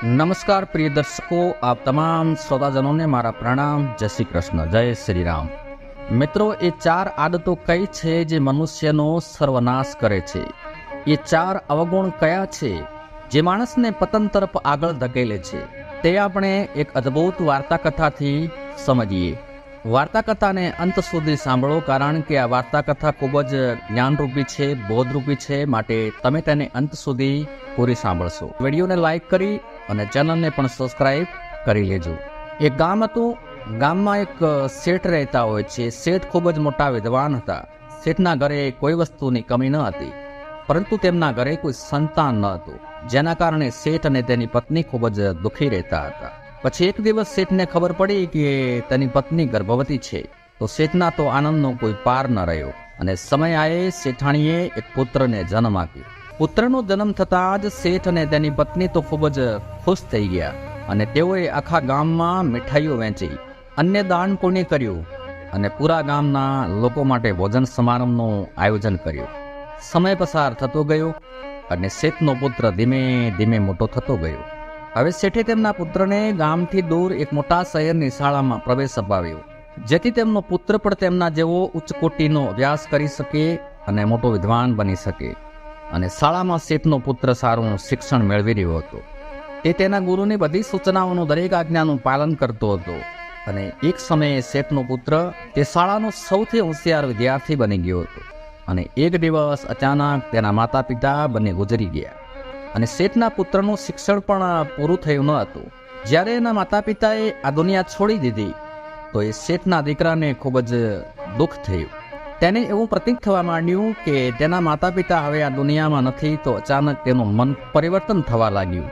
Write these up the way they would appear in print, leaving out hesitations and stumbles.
નમસ્કાર પ્રિય દર્શકો, આપ તમામ શ્રોતાજનોને મારા પ્રણામ. જય શ્રી કૃષ્ણ, જય શ્રી રામ. મિત્રો, એ ચાર આદતો કઈ છે જે મનુષ્યનો સર્વનાશ કરે છે? એ ચાર અવગુણ કયા છે જે માણસને પતન તરફ આગળ ધકેલે છે? તે આપણે એક અદ્ભુત વાર્તાકથાથી સમજીએ. વાર્તાકથાને અંત સુધી સાંભળો, કારણ કે આ વાર્તાકથા ખૂબ જ જ્ઞાનરૂપી છે, બોધરૂપી છે, માટે તમે તેને અંત સુધી પૂરી સાંભળશો. વિડીયોને લાઈક કરી અને ચેનલને પણ સબસ્ક્રાઇબ કરી લેજો. એક ગામ હતું. ગામમાં એક શેઠ રહેતા હોય છે. શેઠ ખૂબ જ મોટા વિદ્વાન હતા. શેઠના ઘરે કોઈ વસ્તુની કમી ન હતી, પરંતુ તેમના ઘરે કોઈ સંતાન ન હતું, જેના કારણે શેઠ અને તેની પત્ની ખૂબ જ દુઃખી રહેતા હતા. પછી એક દિવસ શેઠને ખબર પડી કે તેની પત્ની ગર્ભવતી છે. તો શેઠના તો આનંદનો કોઈ પાર ન રહ્યો અને સમય આયે શેઠાણીએ એક પુત્રને જન્મ આપ્યો. પુત્રનો જન્મ થતાં જ શેઠ અને તેની પત્ની તો ખૂબ જ ખુશ થઈ ગયા અને તેઓએ આખા ગામમાં મીઠાઈઓ વહેંચી, અન્ય દાન પુણ્ય કર્યું અને પૂરા ગામના લોકો માટે ભોજન સમારંભનું આયોજન કર્યું. સમય પસાર થતો ગયો અને શેઠનો પુત્ર ધીમે ધીમે મોટો થતો ગયો. હવે શેઠે તેમના પુત્રને ગામથી દૂર એક મોટા શહેરની શાળામાં પ્રવેશ અપાવ્યો, જેથી તેમનો પુત્ર પણ તેમના જેવો ઉચ્ચ કોટીનો અભ્યાસ કરી શકે અને મોટો વિદ્વાન બની શકે. અને શાળામાં શેઠનો પુત્ર સારું શિક્ષણ મેળવી રહ્યો હતો. તે તેના ગુરુની બધી સૂચનાઓનું, દરેક આજ્ઞાનું પાલન કરતો હતો. અને એક સમયે શેઠનો પુત્ર તે શાળાનો સૌથી હોશિયાર વિદ્યાર્થી બની ગયો હતો. અને એક દિવસ અચાનક તેના માતા પિતા બંને ગુજરી ગયા અને શેઠના પુત્રનું શિક્ષણ પણ પૂરું થયું ન હતું. જ્યારે એના માતા પિતાએ આ દુનિયા છોડી દીધી તો એ શેઠના દીકરાને ખૂબ જ દુઃખ થયું. તેને એવું પ્રતીક થવા માંડ્યું કે તેના માતા પિતા હવે આ દુનિયામાં નથી. તો અચાનક તેનું મન પરિવર્તન થવા લાગ્યું.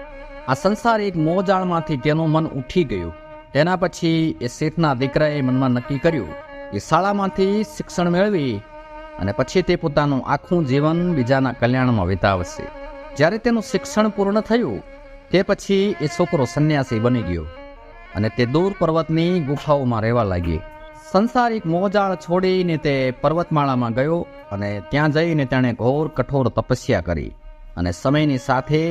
આ સંસાર એક મોહજાળમાંથી તેનું મન ઉઠી ગયું. તેના પછી એ શેઠના દીકરાએ મનમાં નક્કી કર્યું કે શાળામાંથી શિક્ષણ મેળવી અને પછી તે પોતાનું આખું જીવન બીજાના કલ્યાણમાં વિતાવશે. જ્યારે તેનું શિક્ષણ પૂર્ણ થયું તે પછી એ છોકરો સંન્યાસી બની ગયો અને તે દૂર પર્વતની ગુફાઓમાં રહેવા લાગી. સંસારિક મોહજાળ છોડીને તે પર્વતમાળામાં ગયો અને ત્યાં જઈને તેણે ઘોર કઠોર તપસ્યા કરી. અને સમયની સાથે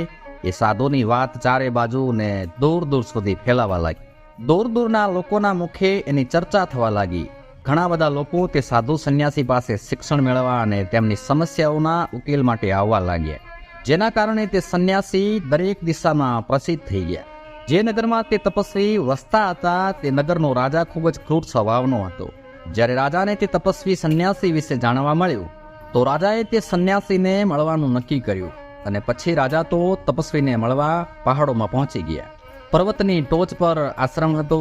એ સાધુની વાત ચારે બાજુ ને દૂર દૂર સુધી ફેલાવા લાગી. દૂર દૂરના લોકોના મુખે એની ચર્ચા થવા લાગી. ઘણા બધા લોકો તે સાધુ સંન્યાસી પાસે શિક્ષણ મેળવવા અને તેમની સમસ્યાઓના ઉકેલ માટે આવવા લાગ્યા, જેના કારણે તે સંન્યાસી દરેક દિશામાં પ્રસિદ્ધ થઈ ગયા. જે નગરમાં તે તપસ્વી વસતા હતા તે નગરનો રાજા ખૂબ જ ક્રૂર સ્વભાવનો હતો. જ્યારે રાજાને તે તપસ્વી સંન્યાસી વિશે જાણવા મળ્યું તો રાજાએ તે સંન્યાસીને મળવાનું નક્કી કર્યું. અને પછી રાજા તો તપસ્વીને મળવા પહાડોમાં પહોંચી ગયા. પર્વતની ટોચ પર આશ્રમ હતો.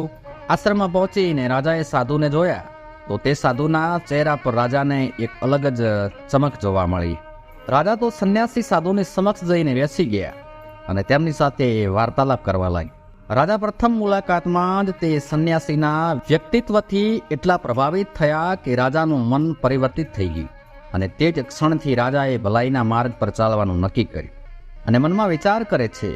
આશ્રમમાં પહોંચીને રાજાએ સાધુને જોયા તો તે સાધુના ચહેરા પર રાજાને એક અલગ જ ચમક જોવા મળી. રાજા તો સંન્યાસી સાધુની સમક્ષ જઈને બેસી ગયા અને તેમની સાથે વાર્તાલાપ કરવા લાગ્યા. રાજા પ્રથમ મુલાકાતમાં જ તે સંન્યાસીના વ્યક્તિત્વથી એટલા પ્રભાવિત થયા કે રાજાનું મન પરિવર્તિત થઈ ગયું. અને તે જ ક્ષણથી રાજાએ ભલાઈના માર્ગ પર ચાલવાનું નક્કી કર્યું. અને મનમાં વિચાર કરે છે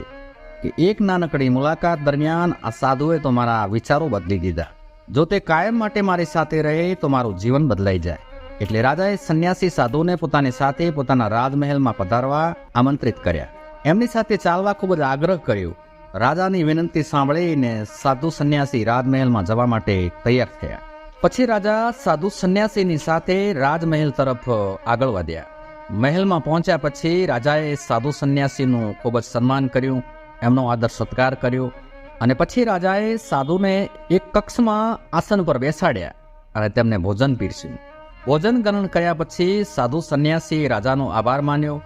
કે એક નાનકડી મુલાકાત દરમિયાન આ સાધુએ તો મારા વિચારો બદલી દીધા. જો તે કાયમ માટે મારી સાથે રહે તો મારું જીવન બદલાઈ જાય. એટલે રાજાએ સંન્યાસી સાધુને પોતાની સાથે પોતાના રાજમહેલમાં પધારવા આમંત્રિત કર્યા. એમની સાથે ચાલવા ખૂબ જ આગ્રહ કર્યો. રાજાની વિનંતી સાંભળીને સાધુ સંન્યાસી રાજમહેલમાં જવા માટે તૈયાર થયા. પછી રાજા સાધુ સંન્યાસીની સાથે રાજમહેલ તરફ આગળ વધ્યા. મહેલમાં પહોંચ્યા પછી રાજાએ સાધુ સંન્યાસીનું ખૂબ જ સન્માન કર્યું, એમનો આદર સત્કાર કર્યો. અને પછી રાજાએ સાધુને એક કક્ષમાં આસન પર બેસાડ્યા અને તેમને ભોજન પીરસ્યું. ભોજન ગ્રહણ કર્યા પછી સાધુ સંન્યાસી રાજાનો આભાર માન્યો.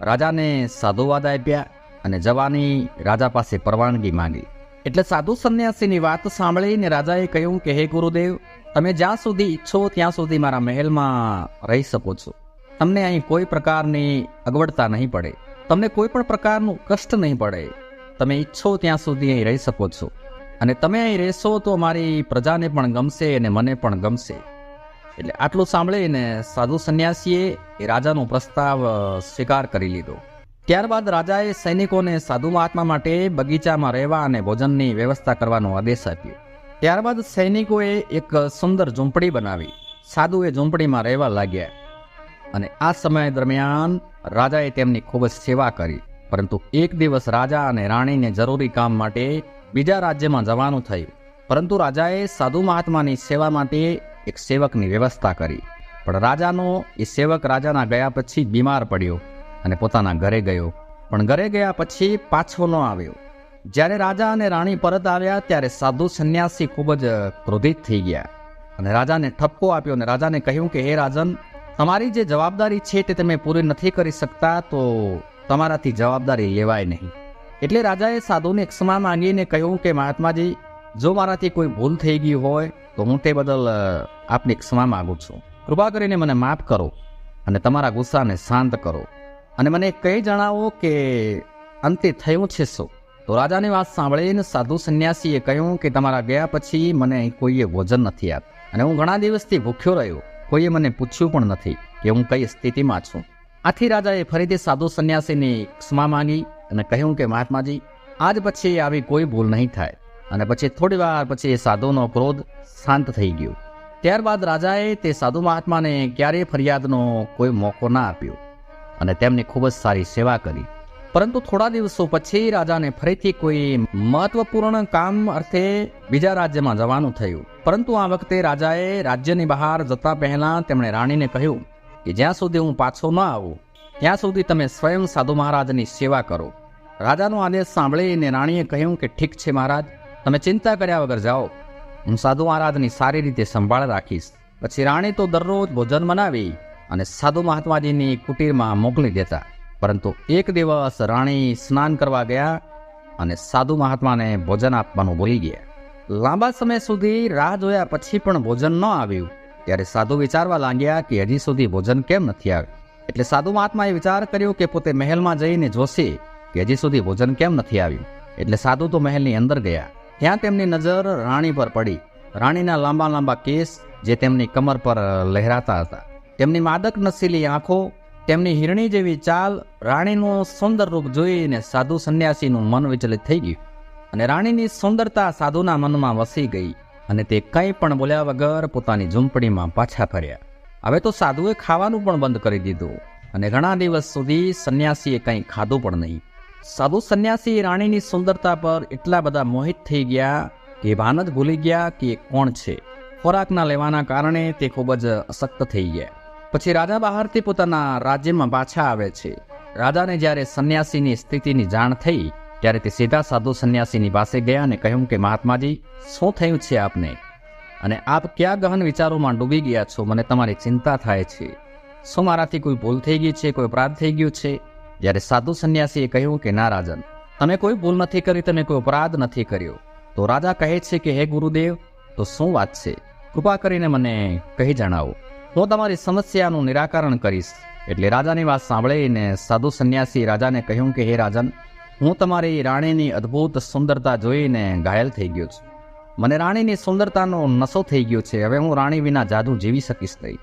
રાજાને સાધુવાદ આપ્યા અને જવાની રાજા પાસે પરવાનગી માંગી. એટલે સાધુ સંન્યાસીની વાત સાંભળીને રાજાએ કહ્યું કે હે ગુરુદેવ, તમે જ્યાં સુધી ઈચ્છો ત્યાં સુધી મારા મહેલમાં રહી શકો છો. તમને અહીં કોઈ પ્રકારની અગવડતા નહીં પડે, તમને કોઈ પણ પ્રકારનું કષ્ટ નહીં પડે. તમે ઈચ્છો ત્યાં સુધી અહીં રહી શકો છો. અને તમે અહીં રહેશો તો મારી પ્રજાને પણ ગમશે અને મને પણ ગમશે. એટલે આટલું સાંભળીને સાધુ સંન્યાસીએ એ રાજાનો પ્રસ્તાવ સ્વીકાર કરી લીધો. ત્યારબાદ રાજાએ સૈનિકોને સાધુ મહાત્મા માટે બગીચામાં રહેવા અને ભોજનની વ્યવસ્થા કરવાનો આદેશ આપ્યો. ત્યારબાદ સૈનિકોએ એક સુંદર ઝૂંપડી બનાવી. સાધુએ ઝૂંપડીમાં રહેવા લાગ્યા અને આ સમય દરમિયાન રાજાએ તેમની ખૂબ જ સેવા કરી. પરંતુ એક દિવસ રાજા અને રાણીને જરૂરી કામ માટે બીજા રાજ્યમાં જવાનું થયું. પરંતુ રાજાએ સાધુ મહાત્માની સેવા માટે એક સેવકની વ્યવસ્થા કરી. પણ રાજાનો એ સેવક રાજાના ગયા પછી બીમાર પડ્યો અને પોતાના ઘરે ગયો. પણ ઘરે ગયા પછી પાછો ન આવ્યો. જ્યારે રાજા અને રાણી પરત આવ્યા ત્યારે સાધુ સંન્યાસી ખૂબ જ ક્રોધિત થઈ ગયા અને રાજાને ઠપકો આપ્યો અને રાજાને કહ્યું કે હે રાજન, તમારી જે જવાબદારી છે તે તમે પૂરી નથી કરી શકતા તો તમારાથી જવાબદારી લેવાય નહીં. એટલે રાજાએ સાધુને ક્ષમા માંગીને કહ્યું કે મહાત્માજી, જો મારાથી કોઈ ભૂલ થઈ ગઈ હોય તો હું તે બદલ આપની ક્ષમા માગું છું. કૃપા કરીને મને માફ કરો અને તમારા ગુસ્સાને શાંત કરો અને મને કંઈ જણાવો કે અંતે થયું છે શું. તો રાજાની વાત સાંભળીને સાધુ સંન્યાસીએ કહ્યું કે તમારા ગયા પછી મને કોઈએ ભોજન નથી આપ્યું અને હું ઘણા દિવસથી ભૂખ્યો રહ્યો. કોઈએ મને પૂછ્યું પણ નથી કે હું કઈ સ્થિતિમાં છું. આથી રાજાએ ફરીથી સાધુ સંન્યાસીની ક્ષમા માંગી અને કહ્યું કે મહાત્માજી, આજ પછી આવી કોઈ ભૂલ નહીં થાય. અને પછી થોડી વાર પછી એ સાધુનો ક્રોધ શાંત થઈ ગયો. ત્યારબાદ રાજાએ તે સાધુ મહાત્માને ક્યારેય ફરિયાદનો કોઈ મોકો ના આપ્યો અને તેમની ખૂબ જ સારી સેવા કરી. પરંતુ થોડા દિવસો પછી રાજાને ફરીથી કોઈ મહત્વપૂર્ણ કામ અર્થે બીજા રાજ્યમાં જવાનું થયું. પરંતુ આ વખતે રાજાએ રાજ્યની બહાર જતા પહેલા તેમણે રાણીને કહ્યું કે જ્યાં સુધી હું પાછો ન આવું ત્યાં સુધી તમે સ્વયં સાધુ મહારાજની સેવા કરો. રાજાનો આદેશ સાંભળીને રાણીએ કહ્યું કે ઠીક છે મહારાજ, તમે ચિંતા કર્યા વગર જાઓ, હું સાધુ મહારાજની સારી રીતે સંભાળ રાખીશ. પછી રાણી તો દરરોજ ભોજન બનાવી અને સાધુ મહાત્માજીની કુટીરમાં મોકલી દેતા. પરંતુ એક દિવસ રાણી સ્નાન કરવા ગયા અને સાધુ મહાત્માને ભોજન આપવાનું ભૂલી ગયા. લાંબા સમય સુધી રાહ જોયા પછી પણ ભોજન ન આવ્યું. ત્યારે સાધુ વિચારવા લાગ્યા કે હજી સુધી ભોજન કેમ નથી આવ્યું. એટલે સાધુ મહાત્માએ વિચાર કર્યો કે પોતે મહેલમાં જઈને જોશે કે હજી સુધી ભોજન કેમ નથી આવ્યું. એટલે સાધુ તો મહેલની અંદર ગયા. ત્યાં તેમની નજર રાણી પર પડી. રાણીના લાંબા લાંબા કેસ જે તેમની કમર પર લહેરાતા હતા, તેમની માદક નશીલી આંખો, તેમની હિરણી જેવી ચાલ, રાણીનું સુંદર રૂપ જોઈને સાધુ સંન્યાસીનું મન વિચલિત થઈ ગયું અને રાણીની સુંદરતા સાધુના મનમાં વસી ગઈ અને તે કંઈ પણ બોલ્યા વગર પોતાની ઝૂંપડીમાં પાછા ફર્યા. હવે તો સાધુએ ખાવાનું પણ બંધ કરી દીધું અને ઘણા દિવસ સુધી સંન્યાસીએ કંઈ ખાધું પણ નહીં. સાધુ સંન્યાસી રાણીની સુંદરતા પર એટલા બધા મોહિત થઈ ગયા કે ભાન જ ભૂલી ગયા કે એ કોણ છે. ખોરાકના લેવાના કારણે તે ખૂબ જ અશક્ત થઈ ગયા. પછી રાજા બહારથી પોતાના રાજ્યમાં પાછા આવે છે. રાજાને જ્યારે સંન્યાસીની સ્થિતિની જાણ થઈ ત્યારે તે સીધા સાધુ સંન્યાસીની પાસે ગયા અને કહ્યું કે મહાત્માજી, શું થયું છે આપને અને આપ ક્યાં ગહન વિચારોમાં ડૂબી ગયા છો? મને તમારી ચિંતા થાય છે. શું મારાથી કોઈ ભૂલ થઈ ગઈ છે? કોઈ અપરાધ થઈ ગયો છે? જ્યારે સાધુ સંન્યાસીએ કહ્યું કે ના રાજન, તમે કોઈ ભૂલ નથી કરી, તમે કોઈ અપરાધ નથી કર્યો. તો રાજા કહે છે કે હે ગુરુદેવ, તો શું વાત છે? કૃપા કરીને મને કહી જણાવો, હું તમારી સમસ્યાનું નિરાકરણ કરીશ. એટલે રાજાની વાત સાંભળીને સાધુ સંન્યાસી રાજાને કહ્યું કે હે રાજન, હું તમારી રાણીની અદ્ભુત સુંદરતા જોઈને ઘાયલ થઈ ગયો છું. મને રાણીની સુંદરતાનો નશો થઈ ગયો છે. હવે હું રાણી વિના જાદુ જીવી શકીશ નહીં.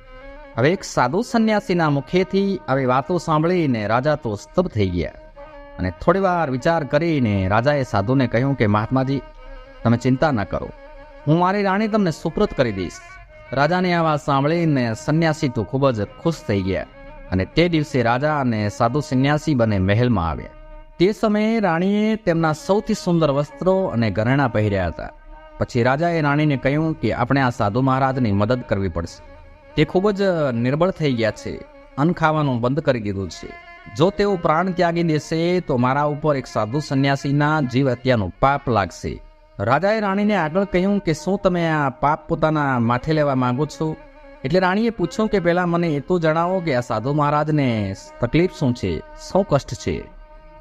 હવે એક સાધુ સંન્યાસીના મુખેથી આવી વાતો સાંભળીને રાજા તો સ્તબ્ધ થઈ ગયા અને થોડી વાર વિચાર કરીને રાજાએ સાધુને કહ્યું કે મહાત્માજી, તમે ચિંતા ન કરો, હું મારી રાણી તમને સુપ્રત કરી દઈશ. રાજાની આ વાત સાંભળીને સંન્યાસી તો ખૂબ જ ખુશ થઈ ગયા અને તે દિવસે રાજા અને સાધુ સંન્યાસી બંને મહેલમાં આવ્યા. તે સમયે રાણીએ તેમના સૌથી સુંદર વસ્ત્રો અને ઘરેણાં પહેર્યા હતા. પછી રાજાએ રાણીને કહ્યું કે આપણે આ સાધુ મહારાજની મદદ કરવી પડશે. તે ખૂબ જ નિર્બળ થઈ ગયા છે, અન્ન ખાવાનું બંધ કરી દીધું છે. જો તેઓ પ્રાણ ત્યાગી દેશે તો મારા ઉપર એક સાધુ સંન્યાસીના જીવ હત્યાનું પાપ લાગશે. રાજાએ રાણીને આગળ કહ્યું કે શું તમે આ પાપ પોતાના માથે લેવા માંગો છો? એટલે રાણીએ પૂછ્યું કે પહેલાં મને એ તો જણાવો કે આ સાધુ મહારાજને તકલીફ શું છે, શું કષ્ટ છે?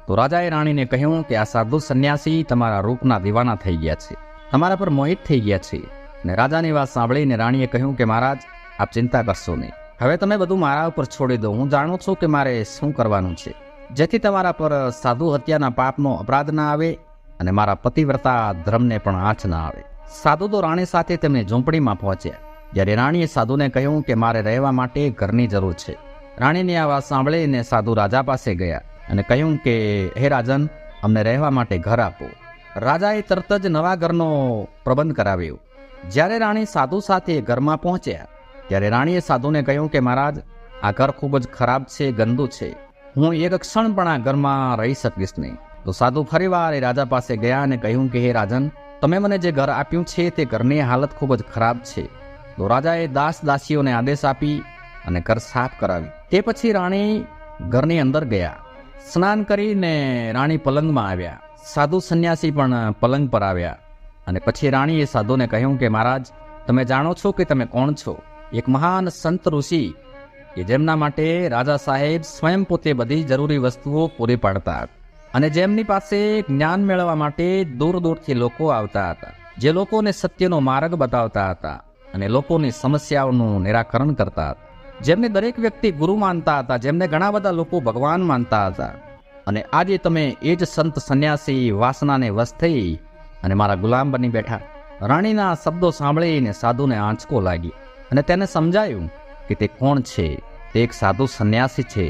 તો રાજાએ રાણીને કહ્યું કે આ સાધુ સંન્યાસી તમારા રૂપના દીવાના થઈ ગયા છે, તમારા પર મોહિત થઈ ગયા છે. અને રાજાની વાત સાંભળીને રાણીએ કહ્યું કે મહારાજ, આપ ચિંતા કરશો નહીં. હવે તમે બધું મારા ઉપર છોડી દો. હું જાણું છું કે મારે શું કરવાનું છે જેથી તમારા પર સાધુ હત્યાના પાપનો અપરાધ ના આવે અને મારા પતિવ્રતા ધર્મને પણ આંચ ના આવે. સાધુ તો રાણી સાથે તેમની ઝૂંપડીમાં પહોંચ્યા. જ્યારે રાણીએ સાધુને કહ્યું કે મારે રહેવા માટે ઘરની જરૂર છે. રાણીની આ વાત સાંભળીને સાધુ રાજા પાસે ગયા અને કહ્યું કે હે રાજન, અમને રહેવા માટે ઘર આપો. રાજાએ તરત જ નવા ઘરનો પ્રબંધ કરાવ્યો. જ્યારે રાણી સાધુ સાથે ઘરમાં પહોંચ્યા ત્યારે રાણીએ સાધુને કહ્યું કે મહારાજ, આ ઘર ખૂબ જ ખરાબ છે, ગંદુ છે હું એક ક્ષણ પણ આ ઘરમાં રહી શકીશ નહીં. તો સાધુ ફરીવાર એ રાજા પાસે ગયા અને કહ્યું કે હે રાજન, તમે મને જે ઘર આપ્યું છે તે ઘરની હાલત ખૂબ જ ખરાબ છે. તો રાજાએ દાસ દાસીઓને આદેશ આપી અને ઘર સાફ કરાવી. તે પછી રાણી ઘરની અંદર ગયા. સ્નાન કરીને રાણી પલંગમાં આવ્યા. સાધુ સંન્યાસી પણ પલંગ પર આવ્યા. અને પછી રાણીએ સાધુને કહ્યું કે મહારાજ, તમે જાણો છો કે તમે કોણ છો? એક મહાન સંત ઋષિ કે જેમના માટે રાજા સાહેબ સ્વયં પોતે બધી જરૂરી વસ્તુઓ પૂરી પાડતા અને જેમની પાસે જ્ઞાન મેળવવા માટે દૂર દૂરથી લોકો આવતા હતા, જે લોકોને સત્યનો માર્ગ બતાવતા હતા અને લોકોની સમસ્યાઓનું નિરાકરણ કરતા હતા, જેમને દરેક વ્યક્તિ ગુરુ માનતા હતા, જેમને ઘણા બધા લોકો ભગવાન માનતા હતા. અને આજે તમે એ જ સંત સંન્યાસી વાસનાને વશ થઈ અને મારા ગુલામ બની બેઠા. રાણીના શબ્દો સાંભળીને સાધુને આંચકો લાગી અને તેને સમજાયું કે તે કોણ છે. તે એક સાધુ સંન્યાસી છે.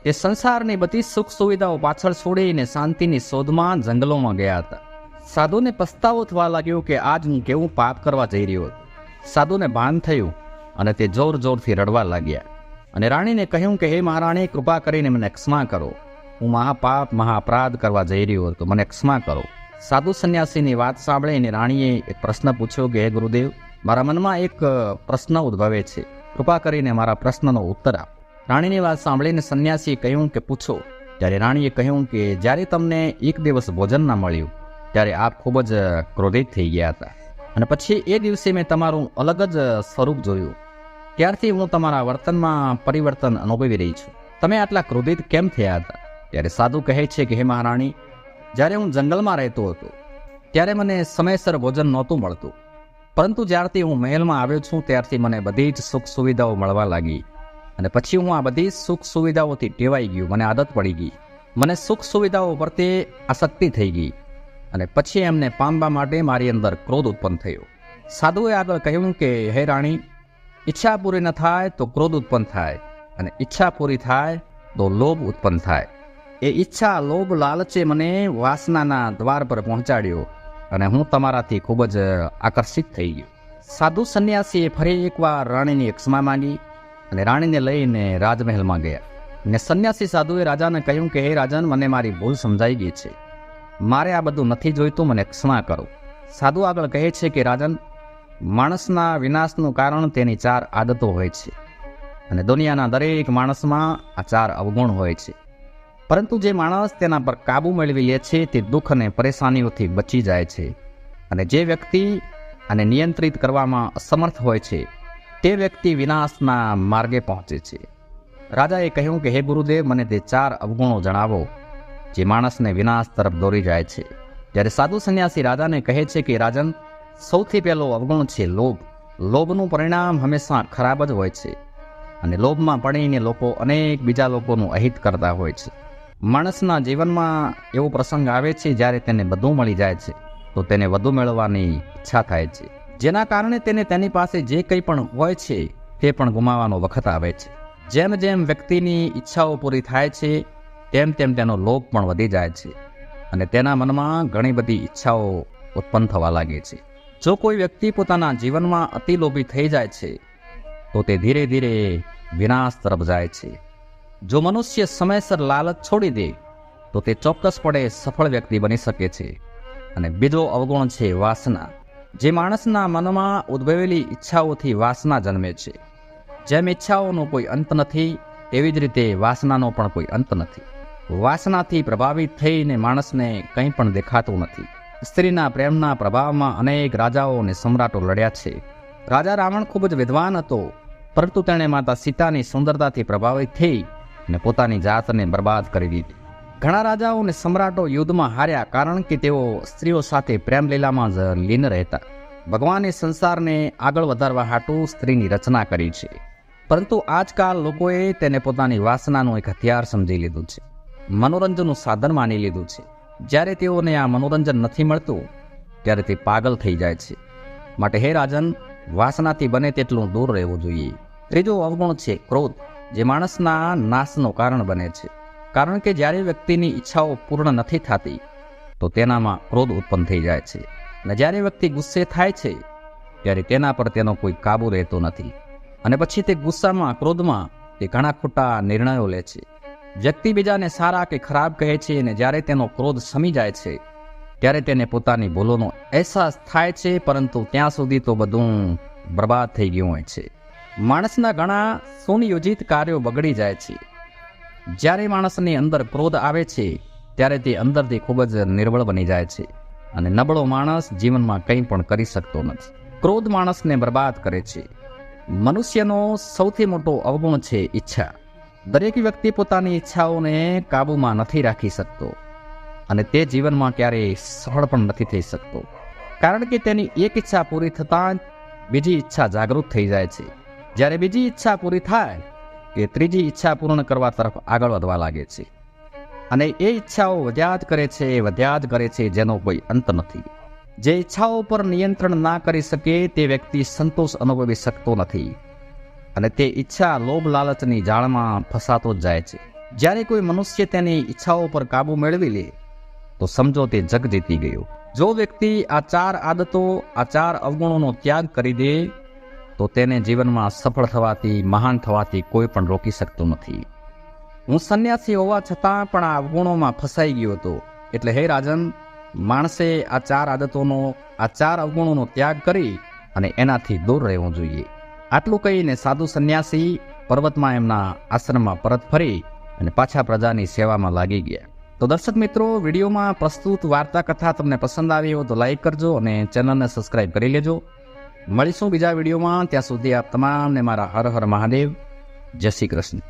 તે સંસારની બધી સુખ સુવિધાઓ પાછળ છોડીને શાંતિની શોધમાં જંગલોમાં ગયા હતા. સાધુને પસ્તાવો થવા લાગ્યો કે આજ હું કેવું પાપ કરવા જઈ રહ્યો હતો. સાધુને ભાન થયું અને તે જોર જોરથી રડવા લાગ્યા અને રાણીને કહ્યું કે હે મહારાણી, કૃપા કરીને મને ક્ષમા કરો. હું મહાપાપ મહાઅપરાધ કરવા જઈ રહ્યો હતો, મને ક્ષમા કરો. સાધુ સંન્યાસીની વાત સાંભળીને રાણીએ એક પ્રશ્ન પૂછ્યો કે હે ગુરુદેવ, મારા મનમાં એક પ્રશ્ન ઉદ્ભવે છે, કૃપા કરીને મારા પ્રશ્નનો ઉત્તર આપ. રાણીની વાત સાંભળીને સંન્યાસીએ કહ્યું કે પૂછો. ત્યારે રાણીએ કહ્યું કે જ્યારે તમને એક દિવસ ભોજન ના મળ્યું ત્યારે આપ ખૂબ જ ક્રોધિત થઈ ગયા હતા અને પછી એ દિવસે મેં તમારું અલગ જ સ્વરૂપ જોયું. ત્યારથી હું તમારા વર્તનમાં પરિવર્તન અનુભવી રહી છું. તમે આટલા ક્રોધિત કેમ થયા હતા? ત્યારે સાધુ કહે છે કે હે મહારાણી, જ્યારે હું જંગલમાં રહેતો હતો ત્યારે મને સમયસર ભોજન નહોતું મળતું, પરંતુ જ્યારથી હું મહેલમાં આવ્યો છું ત્યારથી મને બધી જ સુખ સુવિધાઓ મળવા લાગી અને પછી હું આ બધી સુખ સુવિધાઓથી ટેવાઈ ગયું. મને આદત પડી ગઈ. મને સુખ સુવિધાઓ પ્રત્યે આસક્તિ થઈ ગઈ અને પછી એમને પામવા માટે મારી અંદર ક્રોધ ઉત્પન્ન થયો. સાધુએ આગળ કહ્યું કે હે રાણી, ઈચ્છા પૂરી ન થાય તો ક્રોધ ઉત્પન્ન થાય અને ઈચ્છા પૂરી થાય તો લોભ ઉત્પન્ન થાય. એ ઈચ્છા લોભ લાલચે મને વાસનાના દ્વાર પર પહોંચાડ્યો અને હું તમારાથી ખૂબ જ આકર્ષિત થઈ ગયો. સાધુ સંન્યાસીએ ફરી એકવાર રાણીની ક્ષમા માંગી અને રાણીને લઈને રાજમહેલમાં ગયા. ને સંન્યાસી સાધુએ રાજાને કહ્યું કે હે રાજન, મને મારી ભૂલ સમજાઈ ગઈ છે, મારે આ બધું નથી જોઈતું, મને ક્ષમા કરો. સાધુ આગળ કહે છે કે રાજન, માણસના વિનાશનું કારણ તેની 4 આદતો હોય છે અને દુનિયાના દરેક માણસમાં આ 4 અવગુણ હોય છે. પરંતુ જે માણસ તેના પર કાબુ મેળવી લે છે તે દુઃખ અને પરેશાનીઓથી બચી જાય છે અને જે વ્યક્તિ આને નિયંત્રિત કરવામાં અસમર્થ હોય છે તે વ્યક્તિ વિનાશના માર્ગે પહોંચે છે. રાજાએ કહ્યું કે હે ગુરુદેવ, મને તે 4 અવગુણો જણાવો જે માણસને વિનાશ તરફ દોરી જાય છે. ત્યારે સાધુ સંન્યાસી રાજાને કહે છે કે રાજન, સૌથી પહેલો અવગુણ છે લોભ. લોભનું પરિણામ હંમેશા ખરાબ જ હોય છે અને લોભમાં પડીને લોકો અનેક બીજા લોકોનું અહિત કરતા હોય છે. માણસના જીવનમાં એવો પ્રસંગ આવે છે જ્યારે તેને બધું મળી જાય છે તો તેને વધુ મેળવવાની ઈચ્છા થાય છે, જેના કારણે તેને તેની પાસે જે કંઈ પણ હોય છે તે પણ ગુમાવવાનો વખત આવે છે. જેમ જેમ વ્યક્તિની ઈચ્છાઓ પૂરી થાય છે તેમ તેમ તેનો લોભ પણ વધી જાય છે અને તેના મનમાં ઘણી બધી ઈચ્છાઓ ઉત્પન્ન થવા લાગે છે. જો કોઈ વ્યક્તિ પોતાના જીવનમાં અતિ લોભી થઈ જાય છે તો તે ધીરે ધીરે વિનાશ તરફ જાય છે. જો મનુષ્ય સમયસર લાલચ છોડી દે તો તે ચોક્કસપણે સફળ વ્યક્તિ બની શકે છે. અને બીજો અવગુણ છે વાસના. જે માણસના મનમાં ઉદ્ભવેલી ઈચ્છાઓથી વાસના જન્મે છે. જેમ ઈચ્છાઓનો કોઈ અંત નથી તેવી જ રીતે વાસનાનો પણ કોઈ અંત નથી. વાસનાથી પ્રભાવિત થઈને માણસને કંઈ પણ દેખાતું નથી. સ્ત્રીના પ્રેમના પ્રભાવમાં અનેક રાજાઓ અને સમ્રાટો લડ્યા છે. રાજા રાવણ ખૂબ જ વિદ્વાન હતો, પરંતુ તેણે માતા સીતાની સુંદરતાથી પ્રભાવિત થઈ અને પોતાની જાતને બરબાદ કરી દીધી. ઘણા રાજાઓ અને સમ્રાટો યુદ્ધમાં હાર્યા કારણ કે તેઓ સ્ત્રીઓ સાથે પ્રેમ લીલામાં જ લીન રહેતા. ભગવાને સંસારને આગળ વધારવા હાટુ સ્ત્રીની રચના કરી છે, પરંતુ આજકાલ લોકોએ તેને પોતાની વાસનાનું એક હથિયાર સમજી લીધું છે, મનોરંજનનું સાધન માની લીધું છે. જ્યારે તેઓને આ મનોરંજન નથી મળતું ત્યારે તે પાગલ થઈ જાય છે. માટે હે રાજન, વાસનાથી બને તેટલું દૂર રહેવું જોઈએ. ત્રીજો અવગુણ છે ક્રોધ, જે માણસના નાશનું કારણ બને છે. કારણ કે જ્યારે વ્યક્તિની ઈચ્છાઓ પૂર્ણ નથી થતી તો તેનામાં ક્રોધ ઉત્પન્ન થઈ જાય છે અને જ્યારે વ્યક્તિ ગુસ્સે થાય છે ત્યારે તેના પર તેનો કોઈ કાબુ રહેતો નથી અને પછી તે ગુસ્સામાં ક્રોધમાં તે ઘણા ખોટા નિર્ણયો લે છે. વ્યક્તિ બીજાને સારા કે ખરાબ કહે છે અને જ્યારે તેનો ક્રોધ શમી જાય છે ત્યારે તેને પોતાની ભૂલોનો અહેસાસ થાય છે, પરંતુ ત્યાં સુધી તો બધું બરબાદ થઈ ગયું હોય છે. માણસના ઘણા સુનિયોજિત કાર્યો બગડી જાય છે. જ્યારે માણસની અંદર ક્રોધ આવે છે ત્યારે તે અંદરથી ખૂબ જ નિર્બળ બની જાય છે અને નબળો માણસ જીવનમાં કંઈ પણ કરી શકતો નથી. ક્રોધ માણસને બરબાદ કરે છે. મનુષ્યનો સૌથી મોટો અવગુણ છે ઈચ્છા. દરેક વ્યક્તિ પોતાની ઈચ્છાઓને કાબૂમાં નથી રાખી શકતો અને તે જીવનમાં ક્યારેય સફળ પણ નથી થઈ શકતો, કારણ કે તેની એક ઈચ્છા પૂરી થતાં જ બીજી ઈચ્છા જાગૃત થઈ જાય છે. જ્યારે બીજી ઈચ્છા પૂરી થાય કે ત્રીજી ઈચ્છા પૂર્ણ કરવા તરફ આગળ વધવા લાગે છે અને એ ઈચ્છાઓ વધ્યા જ કરે છે જેનો કોઈ અંત નથી. જે ઈચ્છાઓ પર નિયંત્રણ ના કરી શકે તે વ્યક્તિ સંતોષ અનુભવી શકતો નથી અને તે ઈચ્છા લોભ લાલચની જાળમાં ફસાતો જ જાય છે. જ્યારે કોઈ મનુષ્ય તેની ઈચ્છાઓ પર કાબુ મેળવી લે તો સમજો તે જગ જીતી ગયો. જો વ્યક્તિ આ 4 આદતો, આ 4 અવગુણોનો ત્યાગ કરી દે તો તેને જીવનમાં સફળ થવાથી, મહાન થવાથી કોઈ પણ રોકી શકતું નથી. હું સંન્યાસી હોવા છતાં પણ આ અવગુણોમાં ફસાઈ ગયો હતો. એટલે હે રાજન, માણસે આ 4 આદતોનો, આ 4 અવગુણોનો ત્યાગ કરી અને એનાથી દૂર રહેવું જોઈએ. આટલું કહીને સાધુ સંન્યાસી પર્વતમાં એમના આશ્રમમાં પરત ફરી અને પાછા પ્રજાની સેવામાં લાગી ગયા. તો દર્શક મિત્રો, વિડીયોમાં પ્રસ્તુત વાર્તા કથા તમને પસંદ આવી હોય તો લાઈક કરજો અને ચેનલને સબસ્ક્રાઈબ કરી લેજો. મળીશું બીજા વિડીયોમાં. ત્યાં સુધી આપ તમામને મારા હર હર મહાદેવ. જય શ્રી કૃષ્ણ.